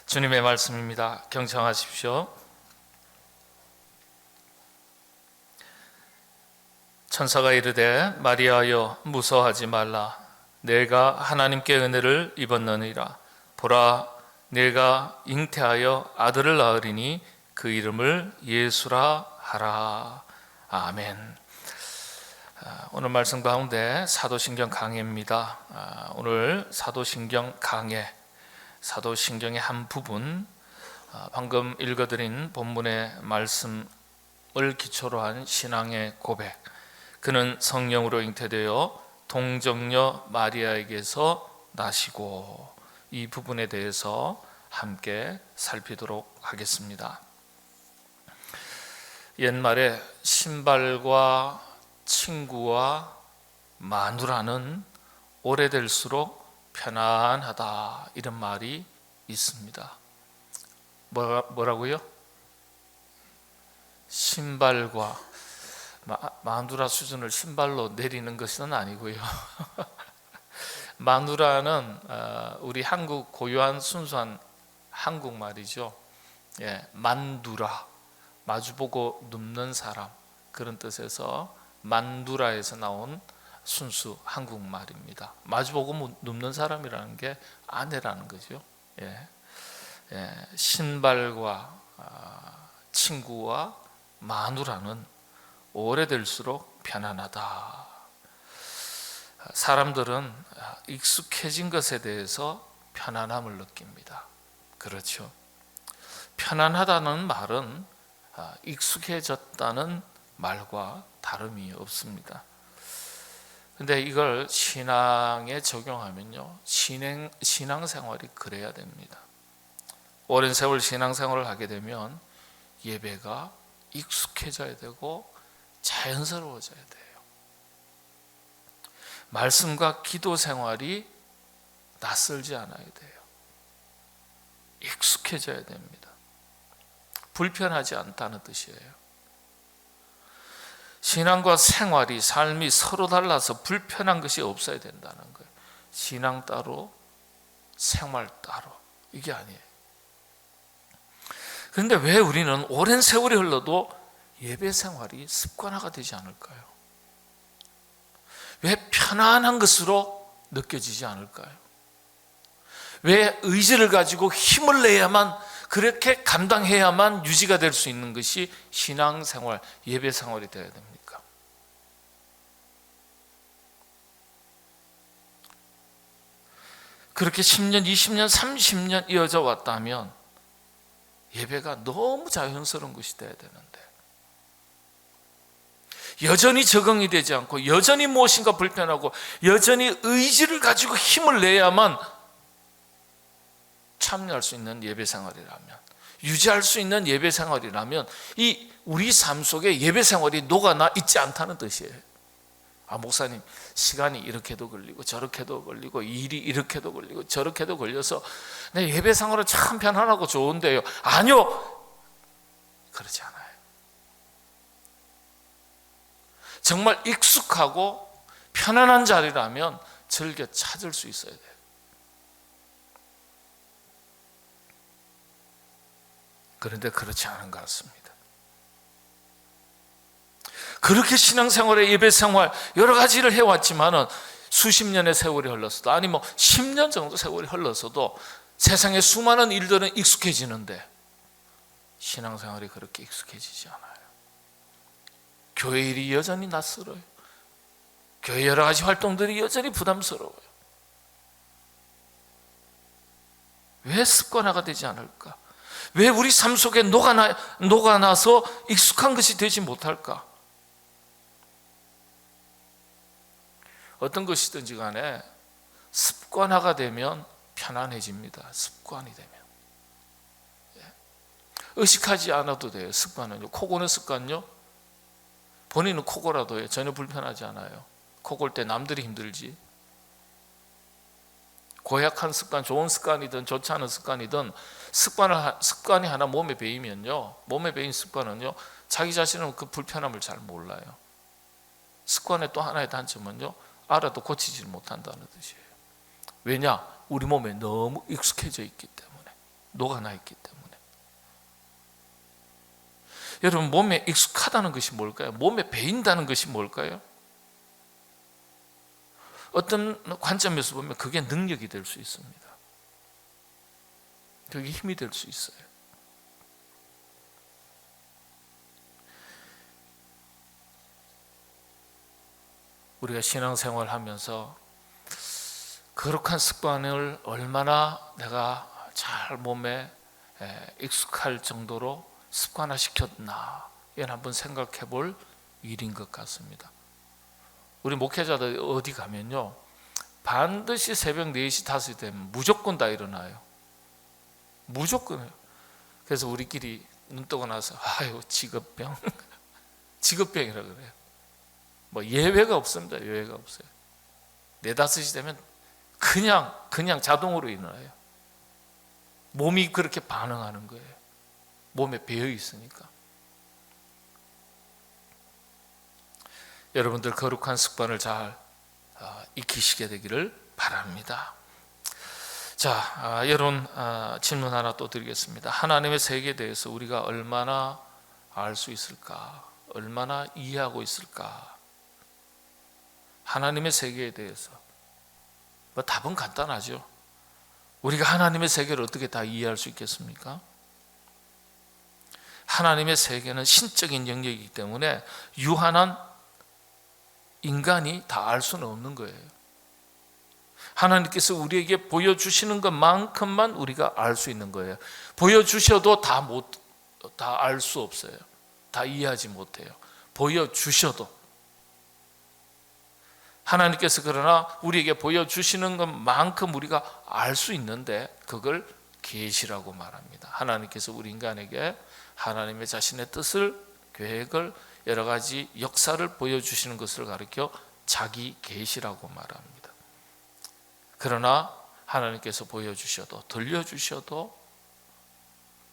주님의 말씀입니다. 경청하십시오. 천사가 이르되 마리아여 무서워하지 말라. 내가 하나님께 은혜를 입었느니라. 보라, 내가 잉태하여 아들을 낳으리니 그 이름을 예수라 하라. 아멘. 오늘 말씀 가운데 사도신경 강해입니다. 오늘 사도신경 강해, 사도신경의 한 부분, 방금 읽어드린 본문의 말씀을 기초로 한 신앙의 고백. 그는 성령으로 잉태되어 동정녀 마리아에게서 나시고, 이 부분에 대해서 함께 살피도록 하겠습니다. 옛말에 신발과 친구와 마누라는 오래될수록 편안하다, 이런 말이 있습니다. 뭐라고요? 신발과 마누라 수준을 신발로 내리는 것은 아니고요. 마누라는 우리 한국 고유한 순수한 한국말이죠. 만두라, 마주보고 눕는 사람, 그런 뜻에서 만두라에서 나온 순수 한국말입니다. 마주보고 눕는 사람이라는 게 아내라는 거죠. 신발과 친구와 마누라는 오래될수록 편안하다. 사람들은 익숙해진 것에 대해서 편안함을 느낍니다. 그렇죠. 편안하다는 말은 익숙해졌다는 말과 다름이 없습니다. 근데 이걸 신앙에 적용하면요, 신앙생활이 그래야 됩니다. 오랜 세월 신앙생활을 하게 되면 예배가 익숙해져야 되고 자연스러워져야 돼요. 말씀과 기도 생활이 낯설지 않아야 돼요. 익숙해져야 됩니다. 불편하지 않다는 뜻이에요. 신앙과 생활이, 삶이 서로 달라서 불편한 것이 없어야 된다는 거예요. 신앙 따로, 생활 따로, 이게 아니에요. 그런데 왜 우리는 오랜 세월이 흘러도 예배 생활이 습관화가 되지 않을까요? 왜 편안한 것으로 느껴지지 않을까요? 왜 의지를 가지고 힘을 내야만, 그렇게 감당해야만 유지가 될 수 있는 것이 신앙생활, 예배 생활이 되어야 됩니까? 그렇게 10년, 20년, 30년 이어져 왔다면 예배가 너무 자연스러운 것이 되어야 되는데, 여전히 적응이 되지 않고, 여전히 무엇인가 불편하고, 여전히 의지를 가지고 힘을 내야만 참여할 수 있는 예배 생활이라면, 유지할 수 있는 예배 생활이라면, 이 우리 삶 속에 예배 생활이 녹아나 있지 않다는 뜻이에요. 목사님, 시간이 이렇게도 걸리고 저렇게도 걸리고 일이 이렇게도 걸리고 저렇게도 걸려서 내 예배 생활은 참 편안하고 좋은데요. 아니요, 그렇지 않아요. 정말 익숙하고 편안한 자리라면 즐겨 찾을 수 있어야 돼요. 그런데 그렇지 않은 것 같습니다. 그렇게 신앙생활에, 예배생활 여러 가지를 해왔지만은 수십 년의 세월이 흘렀어도, 아니 10년 정도 세월이 흘렀어도 세상의 수많은 일들은 익숙해지는데 신앙생활이 그렇게 익숙해지지 않아요. 교회 일이 여전히 낯설어요. 교회 여러 가지 활동들이 여전히 부담스러워요. 왜 습관화가 되지 않을까? 왜 우리 삶 속에 녹아나서 익숙한 것이 되지 못할까? 어떤 것이든지 간에 습관화가 되면 편안해집니다. 습관이 되면. 의식하지 않아도 돼요. 습관은요. 코 고는 습관요, 본인은 코 골아도 해요. 전혀 불편하지 않아요. 코 골 때 남들이 힘들지. 고약한 습관, 좋은 습관이든 좋지 않은 습관이든 습관이 하나 몸에 배이면요, 몸에 배인 습관은요, 자기 자신은 그 불편함을 잘 몰라요. 습관의 또 하나의 단점은요, 알아도 고치지 못한다는 뜻이에요. 왜냐? 우리 몸에 너무 익숙해져 있기 때문에. 녹아나 있기 때문에. 여러분, 몸에 익숙하다는 것이 뭘까요? 몸에 배인다는 것이 뭘까요? 어떤 관점에서 보면 그게 능력이 될 수 있습니다. 그게 힘이 될 수 있어요. 우리가 신앙생활 하면서 거룩한 습관을 얼마나 내가 잘 몸에 익숙할 정도로 습관화시켰나, 이건 한번 생각해 볼 일인 것 같습니다. 우리 목회자들 어디 가면요, 반드시 새벽 4시, 5시 되면 무조건 다 일어나요. 무조건이에요. 그래서 우리끼리 눈 뜨고 나서 아유, 직업병 직업병이라 그래요. 뭐 예외가 없습니다. 예외가 없어요. 4, 5시 되면 그냥 자동으로 일어나요. 몸이 그렇게 반응하는 거예요. 몸에 배어 있으니까. 여러분들 거룩한 습관을 잘 익히시게 되기를 바랍니다. 자, 여러분, 질문 하나 또 드리겠습니다. 하나님의 세계에 대해서 우리가 얼마나 알 수 있을까? 얼마나 이해하고 있을까? 하나님의 세계에 대해서 뭐 답은 간단하죠. 우리가 하나님의 세계를 어떻게 다 이해할 수 있겠습니까? 하나님의 세계는 신적인 영역이기 때문에 유한한 인간이 다 알 수는 없는 거예요. 하나님께서 우리에게 보여주시는 것만큼만 우리가 알 수 있는 거예요. 보여주셔도 다 알 수 없어요. 다 이해하지 못해요. 보여주셔도. 하나님께서 그러나 우리에게 보여주시는 것만큼 우리가 알 수 있는데 그걸 계시라고 말합니다. 하나님께서 우리 인간에게 하나님의 자신의 뜻을, 계획을, 여러 가지 역사를 보여주시는 것을 가리켜 자기 계시라고 말합니다. 그러나 하나님께서 보여주셔도, 들려주셔도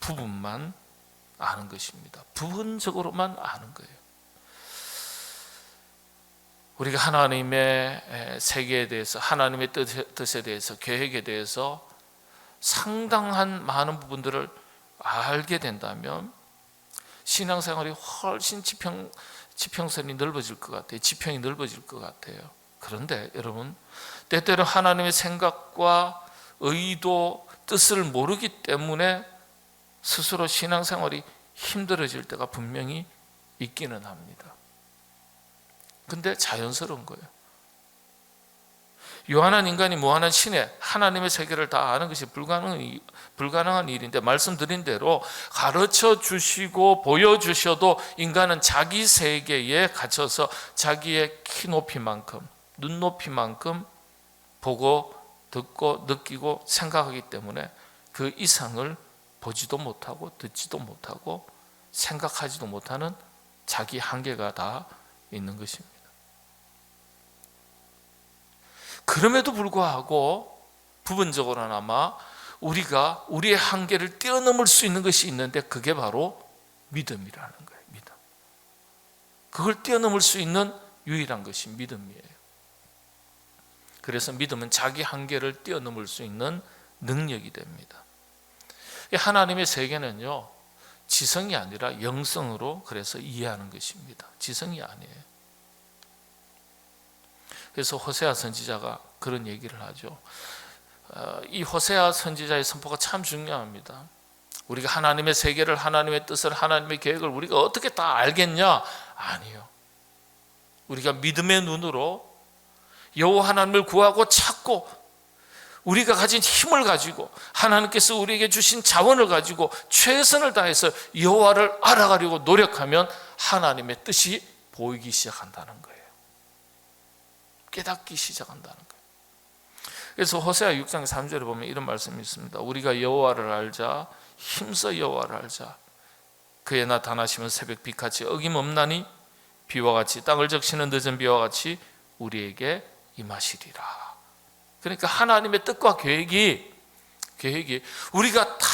부분만 아는 것입니다. 부분적으로만 아는 거예요. 우리가 하나님의 세계에 대해서, 하나님의 뜻에 대해서, 계획에 대해서 상당한 많은 부분들을 알게 된다면 신앙생활이 훨씬 지평선이 넓어질 것 같아요. 지평이 넓어질 것 같아요. 그런데 여러분, 때때로 하나님의 생각과 의도, 뜻을 모르기 때문에 스스로 신앙생활이 힘들어질 때가 분명히 있기는 합니다. 근데 자연스러운 거예요. 유한한 인간이 무한한 신에 하나님의 세계를 다 아는 것이 불가능한 일인데, 말씀드린 대로 가르쳐 주시고 보여주셔도 인간은 자기 세계에 갇혀서 자기의 키 높이만큼, 눈높이만큼 보고 듣고 느끼고 생각하기 때문에 그 이상을 보지도 못하고 듣지도 못하고 생각하지도 못하는 자기 한계가 다 있는 것입니다. 그럼에도 불구하고 부분적으로나마 우리가 우리의 한계를 뛰어넘을 수 있는 것이 있는데, 그게 바로 믿음이라는 거예요. 믿음. 그걸 뛰어넘을 수 있는 유일한 것이 믿음이에요. 그래서 믿음은 자기 한계를 뛰어넘을 수 있는 능력이 됩니다. 하나님의 세계는요, 지성이 아니라 영성으로 그래서 이해하는 것입니다. 지성이 아니에요. 그래서 호세아 선지자가 그런 얘기를 하죠. 이 호세아 선지자의 선포가 참 중요합니다. 우리가 하나님의 세계를, 하나님의 뜻을, 하나님의 계획을 우리가 어떻게 다 알겠냐? 아니요. 우리가 믿음의 눈으로 여호와 하나님을 구하고 찾고, 우리가 가진 힘을 가지고, 하나님께서 우리에게 주신 자원을 가지고 최선을 다해서 여호와를 알아가려고 노력하면 하나님의 뜻이 보이기 시작한다는 거예요. 깨닫기 시작한다는 거예요. 그래서 호세아 6장 3절에 보면 이런 말씀이 있습니다. 우리가 여호와를 알자, 힘써 여호와를 알자. 그의 나타나시면 새벽 빛같이 어김없나니 비와 같이, 땅을 적시는 늦은 비와 같이 우리에게 임하시리라. 그러니까 하나님의 뜻과 계획이 우리가 다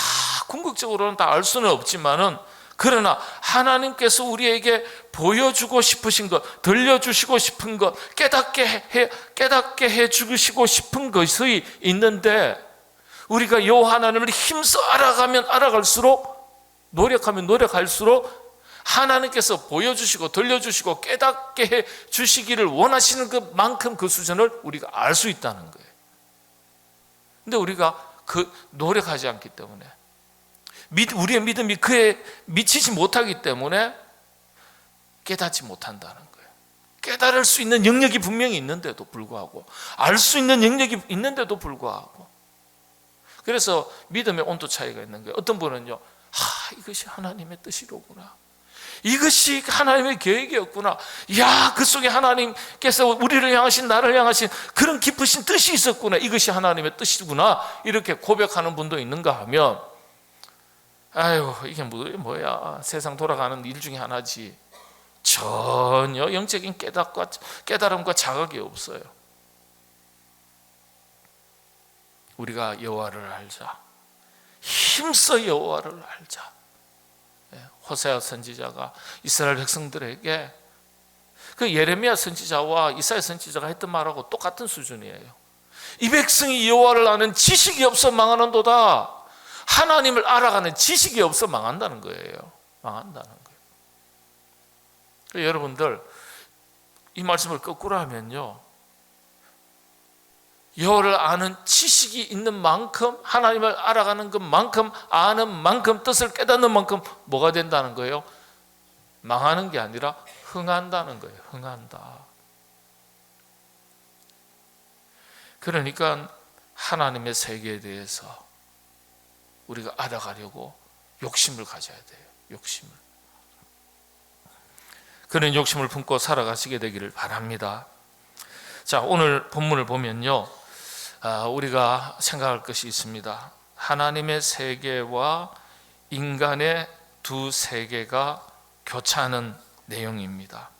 궁극적으로는 다 알 수는 없지만은, 그러나 하나님께서 우리에게 보여주고 싶으신 것, 들려주시고 싶은 것, 깨닫게 해주시고 싶은 것이 있는데, 우리가 여호와 하나님을 힘써 알아가면 알아갈수록, 노력하면 노력할수록 하나님께서 보여주시고 들려주시고 깨닫게 해 주시기를 원하시는 그만큼 그 수준을 우리가 알 수 있다는 거예요. 근데 우리가 노력하지 않기 때문에, 우리의 믿음이 그에 미치지 못하기 때문에 깨닫지 못한다는 거예요. 깨달을 수 있는 영역이 분명히 있는데도 불구하고, 알 수 있는 영역이 있는데도 불구하고, 그래서 믿음의 온도 차이가 있는 거예요. 어떤 분은요, 이것이 하나님의 뜻이로구나, 이것이 하나님의 계획이었구나, 그 속에 하나님께서 우리를 향하신, 나를 향하신 그런 깊으신 뜻이 있었구나, 이것이 하나님의 뜻이구나, 이렇게 고백하는 분도 있는가 하면, 이게 뭐야, 세상 돌아가는 일 중에 하나지, 전혀 영적인 깨달음과 자각이 없어요. 우리가 여호와를 알자, 힘써 여호와를 알자. 호세아 선지자가 이스라엘 백성들에게 그 예레미야 선지자와 이사야 선지자가 했던 말하고 똑같은 수준이에요. 이 백성이 여호와를 아는 지식이 없어 망하는도다. 하나님을 알아가는 지식이 없어 망한다는 거예요. 망한다는 거예요. 여러분들, 이 말씀을 거꾸로 하면요, 여호와를 아는 지식이 있는 만큼, 하나님을 알아가는 것만큼, 아는 만큼, 뜻을 깨닫는 만큼 뭐가 된다는 거예요? 망하는 게 아니라 흥한다는 거예요. 흥한다. 그러니까 하나님의 세계에 대해서 우리가 알아가려고 욕심을 가져야 돼요. 욕심을. 그런 욕심을 품고 살아가시게 되기를 바랍니다. 자, 오늘 본문을 보면요, 우리가 생각할 것이 있습니다. 하나님의 세계와 인간의 두 세계가 교차하는 내용입니다.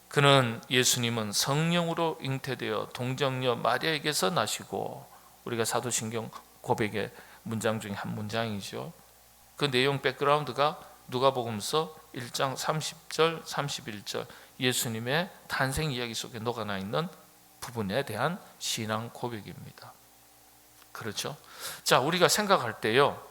그는, 예수님은 성령으로 잉태되어 동정녀 마리아에게서 나시고, 우리가 사도신경 고백의 문장 중에 한 문장이죠. 그 내용 백그라운드가 누가복음서 1장 30절 31절 예수님의 탄생 이야기 속에 녹아나 있는 부분에 대한 신앙 고백입니다. 그렇죠? 자, 우리가 생각할 때요,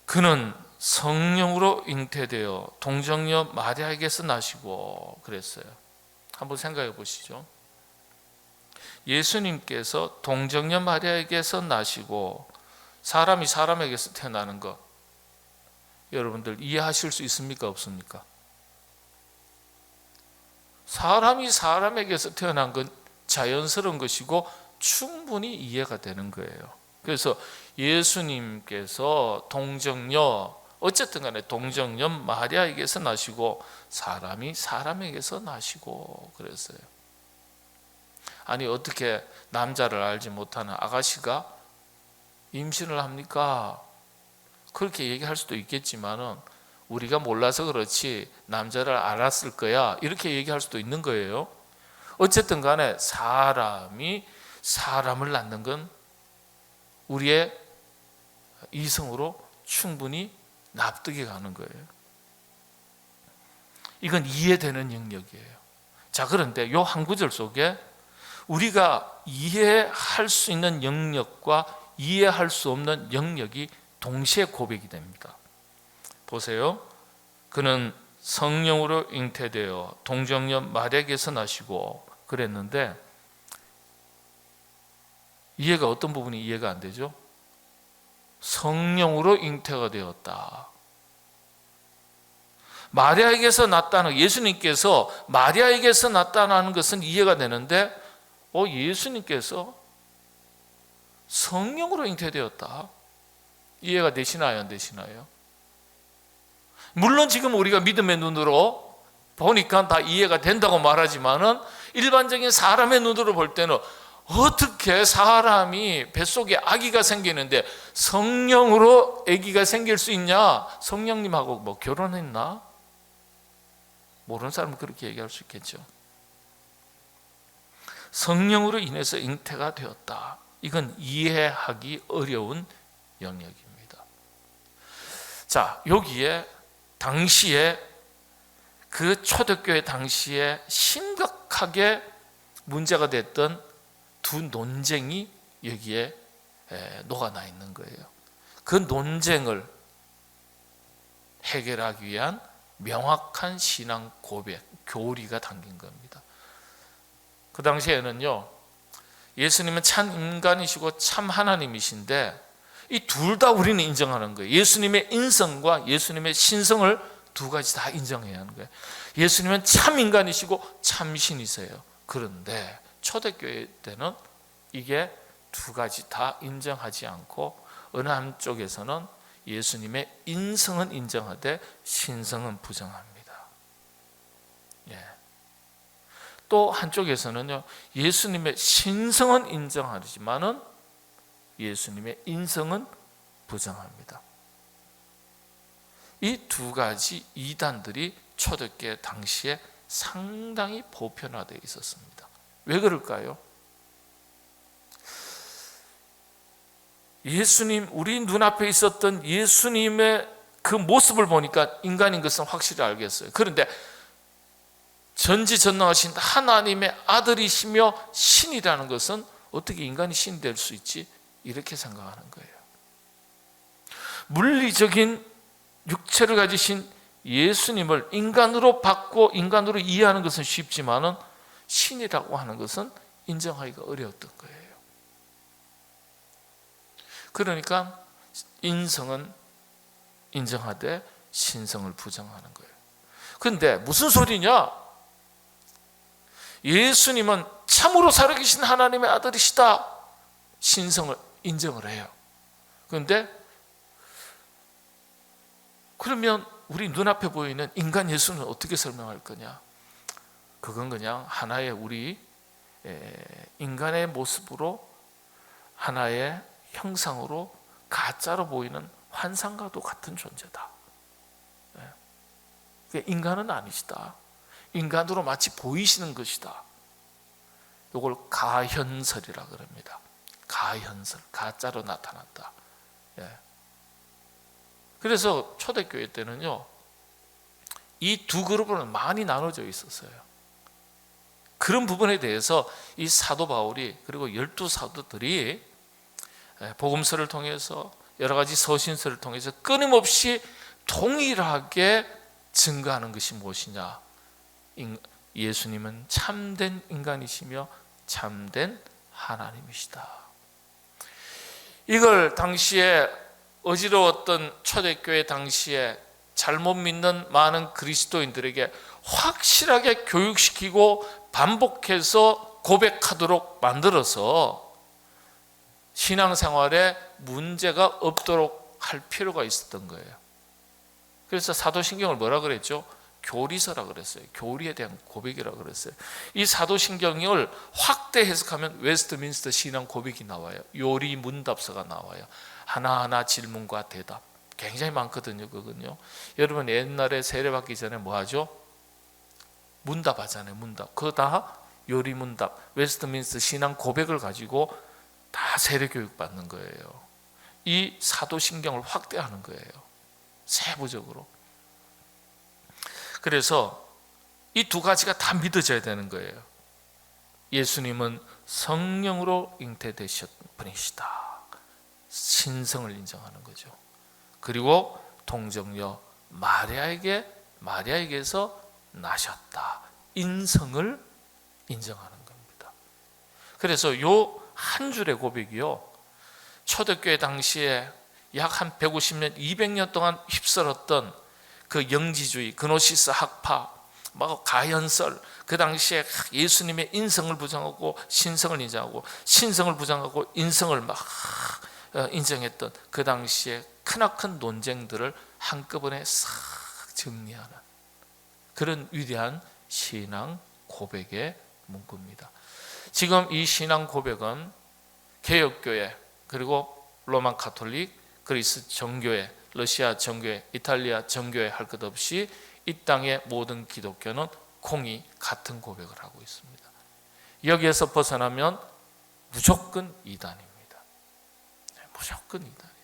그는 성령으로 잉태되어 동정녀 마리아에게서 나시고 그랬어요. 한번 생각해 보시죠. 예수님께서 동정녀 마리아에게서 나시고 사람이 사람에게서 태어나는 것, 여러분들 이해하실 수 있습니까? 없습니까? 사람이 사람에게서 태어난 건 자연스러운 것이고 충분히 이해가 되는 거예요. 그래서 예수님께서 동정녀, 어쨌든 간에 동정녀 마리아에게서 나시고 사람이 사람에게서 나시고 그랬어요. 아니, 어떻게 남자를 알지 못하는 아가씨가 임신을 합니까? 그렇게 얘기할 수도 있겠지만은, 우리가 몰라서 그렇지 남자를 알았을 거야, 이렇게 얘기할 수도 있는 거예요. 어쨌든 간에 사람이 사람을 낳는 건 우리의 이성으로 충분히 납득이 가는 거예요. 이건 이해되는 영역이에요. 자, 그런데 이 한 구절 속에 우리가 이해할 수 있는 영역과 이해할 수 없는 영역이 동시에 고백이 됩니다. 보세요. 그는 성령으로 잉태되어 동정녀 마리아에게서 나시고 그랬는데, 이해가 어떤 부분이 이해가 안 되죠? 성령으로 잉태가 되었다. 마리아에게서 났다는, 예수님께서 마리아에게서 났다는 것은 이해가 되는데, 예수님께서 성령으로 잉태되었다. 이해가 되시나요? 안 되시나요? 물론 지금 우리가 믿음의 눈으로 보니까 다 이해가 된다고 말하지만은, 일반적인 사람의 눈으로 볼 때는 어떻게 사람이 뱃속에 아기가 생기는데 성령으로 아기가 생길 수 있냐? 성령님하고 뭐 결혼했나? 모르는 사람은 그렇게 얘기할 수 있겠죠. 성령으로 인해서 잉태가 되었다. 이건 이해하기 어려운 영역입니다. 자, 여기에 당시에, 그 초대교회 당시에 심각하게 문제가 됐던 두 논쟁이 여기에 녹아나 있는 거예요. 그 논쟁을 해결하기 위한 명확한 신앙 고백, 교리가 담긴 겁니다. 그 당시에는요, 예수님은 참 인간이시고 참 하나님이신데 이 둘 다 우리는 인정하는 거예요. 예수님의 인성과 예수님의 신성을 두 가지 다 인정해야 하는 거예요. 예수님은 참 인간이시고 참 신이세요. 그런데 초대교회 때는 이게 두 가지 다 인정하지 않고 어느 한쪽에서는 예수님의 인성은 인정하되 신성은 부정합니다. 예. 또 한쪽에서는요, 예수님의 신성은 인정하지만은 예수님의 인성은 부정합니다. 이 두 가지 이단들이 초대교회 당시에 상당히 보편화되어 있었습니다. 왜 그럴까요? 예수님, 우리 눈앞에 있었던 예수님의 그 모습을 보니까 인간인 것은 확실히 알겠어요. 그런데 전지전능하신 하나님의 아들이시며 신이라는 것은 어떻게 인간이 신이 될 수 있지? 이렇게 생각하는 거예요. 물리적인 육체를 가지신 예수님을 인간으로 받고 인간으로 이해하는 것은 쉽지만은 신이라고 하는 것은 인정하기가 어려웠던 거예요. 그러니까 인성은 인정하되 신성을 부정하는 거예요. 그런데 무슨 소리냐? 예수님은 참으로 살아계신 하나님의 아들이시다. 신성을 인정을 해요. 그런데 그러면 우리 눈앞에 보이는 인간 예수는 어떻게 설명할 거냐? 그건 그냥 하나의 우리 인간의 모습으로 하나의 형상으로 가짜로 보이는 환상과도 같은 존재다. 인간은 아니시다. 인간으로 마치 보이시는 것이다. 이걸 가현설이라 그럽니다. 가현설, 가짜로 나타났다. 그래서 초대교회 때는요, 이 두 그룹으로는 많이 나눠져 있었어요. 그런 부분에 대해서 이 사도 바울이, 그리고 12사도들이 복음서를 통해서 여러 가지 서신서를 통해서 끊임없이 동일하게 증거하는 것이 무엇이냐? 예수님은 참된 인간이시며 참된 하나님이시다. 이걸 당시에 어지러웠던 초대교회 당시에 잘못 믿는 많은 그리스도인들에게 확실하게 교육시키고 반복해서 고백하도록 만들어서 신앙생활에 문제가 없도록 할 필요가 있었던 거예요. 그래서 사도신경을 뭐라 그랬죠? 교리서라 그랬어요. 교리에 대한 고백이라 그랬어요. 이 사도신경을 확대 해석하면 웨스트민스터 신앙 고백이 나와요. 요리문답서가 나와요. 하나하나 질문과 대답 굉장히 많거든요. 그건요. 여러분 옛날에 세례받기 전에 뭐 하죠? 문답하잖아요. 문답. 그거 다 요리문답, 웨스트민스터 신앙 고백을 가지고 다 세례교육 받는 거예요. 이 사도신경을 확대하는 거예요. 세부적으로. 그래서 이 두 가지가 다 믿어져야 되는 거예요. 예수님은 성령으로 잉태되셨던 분이시다. 신성을 인정하는 거죠. 그리고 동정녀 마리아에게서 나셨다. 인성을 인정하는 겁니다. 그래서 요 한 줄의 고백이요, 초대교회 당시에 약 한 150년, 200년 동안 휩쓸었던 그 영지주의, 그노시스 학파, 가현설, 그 당시에 예수님의 인성을 부정하고 신성을 인정하고, 신성을 부정하고 인성을 막 인정했던 그 당시에 크나큰 논쟁들을 한꺼번에 싹 정리하는 그런 위대한 신앙 고백의 문구입니다. 지금 이 신앙 고백은 개혁교회, 그리고 로만 가톨릭, 그리스 정교회, 러시아 정교회, 이탈리아 정교회 할 것 없이 이 땅의 모든 기독교는 공히 같은 고백을 하고 있습니다. 여기에서 벗어나면 무조건 이단입니다. 무조건 이단이에요.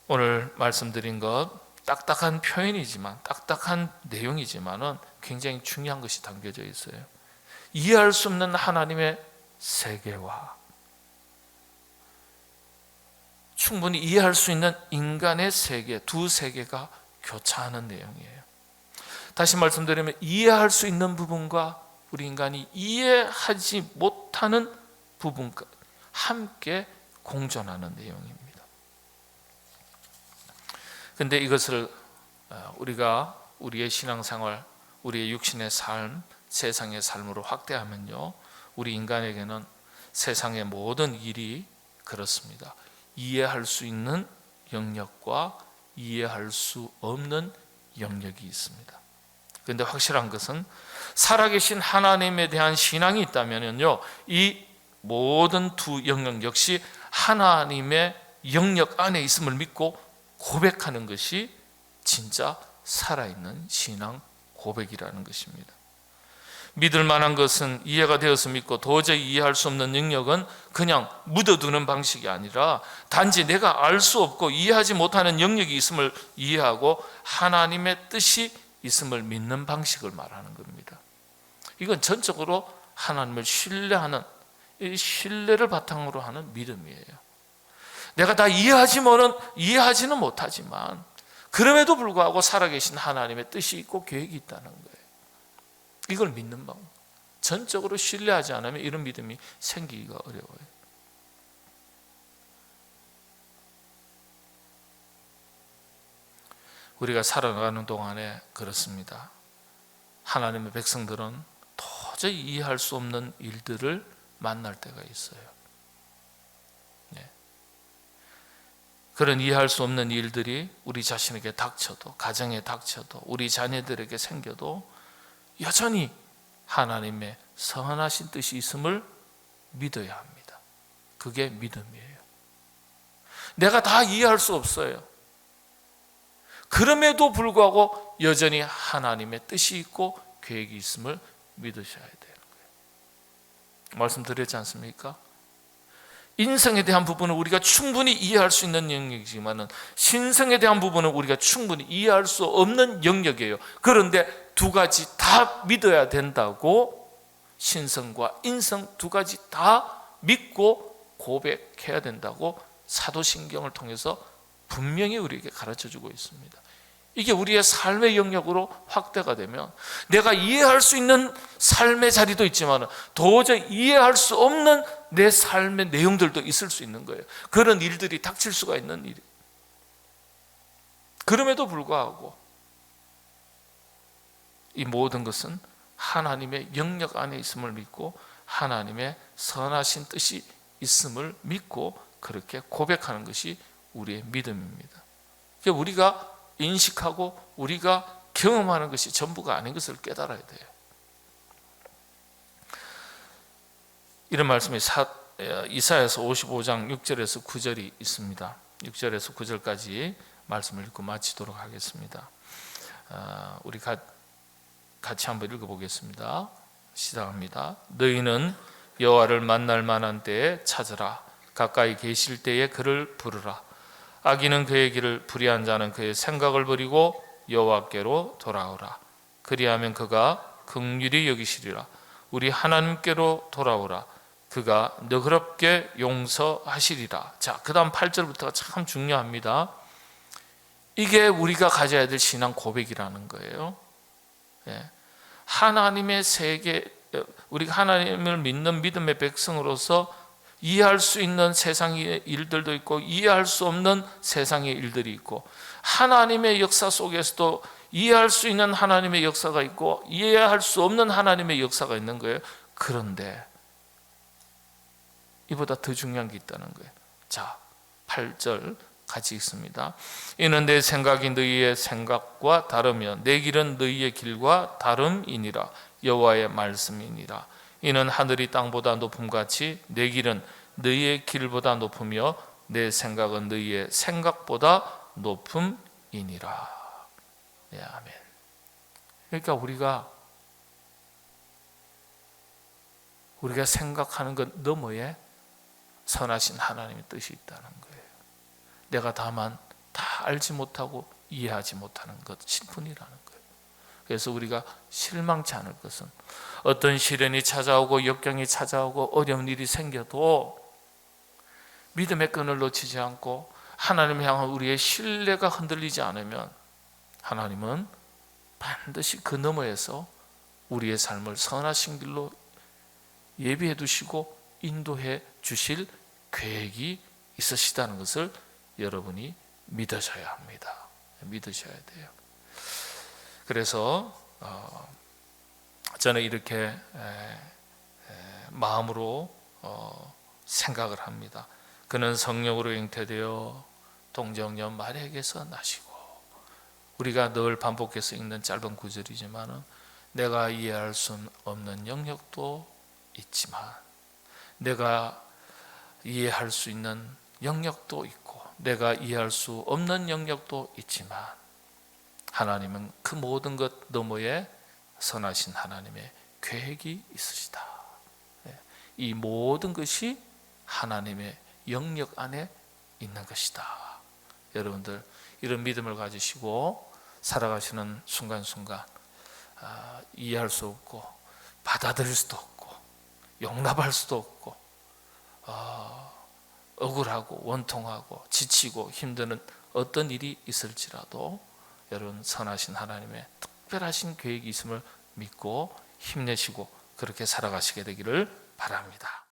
오늘 말씀드린 것 딱딱한 표현이지만, 딱딱한 내용이지만은 굉장히 중요한 것이 담겨져 있어요. 이해할 수 없는 하나님의 세계와 충분히 이해할 수 있는 인간의 세계, 두 세계가 교차하는 내용이에요. 다시 말씀드리면 이해할 수 있는 부분과 우리 인간이 이해하지 못하는 부분과 함께 공존하는 내용입니다. 근데 이것을 우리가 우리의 신앙생활, 우리의 육신의 삶, 세상의 삶으로 확대하면요, 우리 인간에게는 세상의 모든 일이 그렇습니다. 이해할 수 있는 영역과 이해할 수 없는 영역이 있습니다. 그런데 확실한 것은 살아계신 하나님에 대한 신앙이 있다면요, 이 모든 두 영역 역시 하나님의 영역 안에 있음을 믿고 고백하는 것이 진짜 살아있는 신앙 고백이라는 것입니다. 믿을 만한 것은 이해가 되어서 믿고 도저히 이해할 수 없는 영역은 그냥 묻어두는 방식이 아니라 단지 내가 알 수 없고 이해하지 못하는 영역이 있음을 이해하고 하나님의 뜻이 있음을 믿는 방식을 말하는 겁니다. 이건 전적으로 하나님을 신뢰하는, 이 신뢰를 바탕으로 하는 믿음이에요. 내가 다 이해하지는 못하지만 그럼에도 불구하고 살아계신 하나님의 뜻이 있고 계획이 있다는 거예요. 이걸 믿는 방법. 전적으로 신뢰하지 않으면 이런 믿음이 생기기가 어려워요. 우리가 살아가는 동안에 그렇습니다. 하나님의 백성들은 도저히 이해할 수 없는 일들을 만날 때가 있어요. 그런 이해할 수 없는 일들이 우리 자신에게 닥쳐도, 가정에 닥쳐도, 우리 자녀들에게 생겨도 여전히 하나님의 선하신 뜻이 있음을 믿어야 합니다. 그게 믿음이에요. 내가 다 이해할 수 없어요. 그럼에도 불구하고 여전히 하나님의 뜻이 있고 계획이 있음을 믿으셔야 되는 거예요. 말씀드렸지 않습니까? 인성에 대한 부분은 우리가 충분히 이해할 수 있는 영역이지만 신성에 대한 부분은 우리가 충분히 이해할 수 없는 영역이에요. 그런데 두 가지 다 믿어야 된다고, 신성과 인성 두 가지 다 믿고 고백해야 된다고 사도신경을 통해서 분명히 우리에게 가르쳐주고 있습니다. 이게 우리의 삶의 영역으로 확대가 되면 내가 이해할 수 있는 삶의 자리도 있지만 도저히 이해할 수 없는 내 삶의 내용들도 있을 수 있는 거예요. 그런 일들이 닥칠 수가 있는 일이. 그럼에도 불구하고 이 모든 것은 하나님의 영역 안에 있음을 믿고 하나님의 선하신 뜻이 있음을 믿고 그렇게 고백하는 것이 우리의 믿음입니다. 우리가 인식하고 우리가 경험하는 것이 전부가 아닌 것을 깨달아야 돼요. 이런 말씀이 이사야서 55장 6절에서 9절이 있습니다. 6절에서 9절까지 말씀을 읽고 마치도록 하겠습니다. 우리 같이 한번 읽어보겠습니다. 시작합니다. 너희는 여호와를 만날 만한 때에 찾으라. 가까이 계실 때에 그를 부르라. 악인은 그의 길을, 불의한 자는 그의 생각을 버리고 여호와께로 돌아오라. 그리하면 그가 긍휼히 여기시리라. 우리 하나님께로 돌아오라. 그가 너그럽게 용서하시리라. 자, 그 다음 8절부터가 참 중요합니다. 이게 우리가 가져야 될 신앙 고백이라는 거예요. 하나님의 세계, 우리가 하나님을 믿는 믿음의 백성으로서 이해할 수 있는 세상의 일들도 있고 이해할 수 없는 세상의 일들이 있고 하나님의 역사 속에서도 이해할 수 있는 하나님의 역사가 있고 이해할 수 없는 하나님의 역사가 있는 거예요. 그런데 이보다 더 중요한 게 있다는 거예요. 자, 8절 같이 읽습니다. 이는 내 생각이 너희의 생각과 다르며 내 길은 너희의 길과 다름이니라. 여호와의 말씀이니라. 이는 하늘이 땅보다 높음같이 내 길은 너희의 길보다 높으며 내 생각은 너희의 생각보다 높음이니라. 네, 아멘. 그러니까 우리가 생각하는 것 너머에 선하신 하나님의 뜻이 있다는 거예요. 내가 다만 다 알지 못하고 이해하지 못하는 것일 뿐이라는 거예요. 그래서 우리가 실망치 않을 것은 어떤 시련이 찾아오고 역경이 찾아오고 어려운 일이 생겨도 믿음의 끈을 놓치지 않고 하나님을 향한 우리의 신뢰가 흔들리지 않으면 하나님은 반드시 그 너머에서 우리의 삶을 선하신 길로 예비해 두시고 인도해 주실 계획이 있으시다는 것을 여러분이 믿으셔야 합니다. 믿으셔야 돼요. 그래서 저는 이렇게 마음으로 생각을 합니다. 그는 성령으로 잉태되어 동정녀 마리아에게서 나시고, 우리가 늘 반복해서 읽는 짧은 구절이지만 내가 이해할 수 없는 영역도 있지만 내가 이해할 수 있는 영역도 있고 내가 이해할 수 없는 영역도 있지만 하나님은 그 모든 것 너머에 선하신 하나님의 계획이 있으시다. 이 모든 것이 하나님의 영역 안에 있는 것이다. 여러분들 이런 믿음을 가지시고 살아가시는 순간순간 이해할 수 없고 받아들일 수도 없고 용납할 수도 없고 억울하고 원통하고 지치고 힘드는 어떤 일이 있을지라도 여러분 선하신 하나님의 특별하신 계획이 있음을 믿고 힘내시고 그렇게 살아가시게 되기를 바랍니다.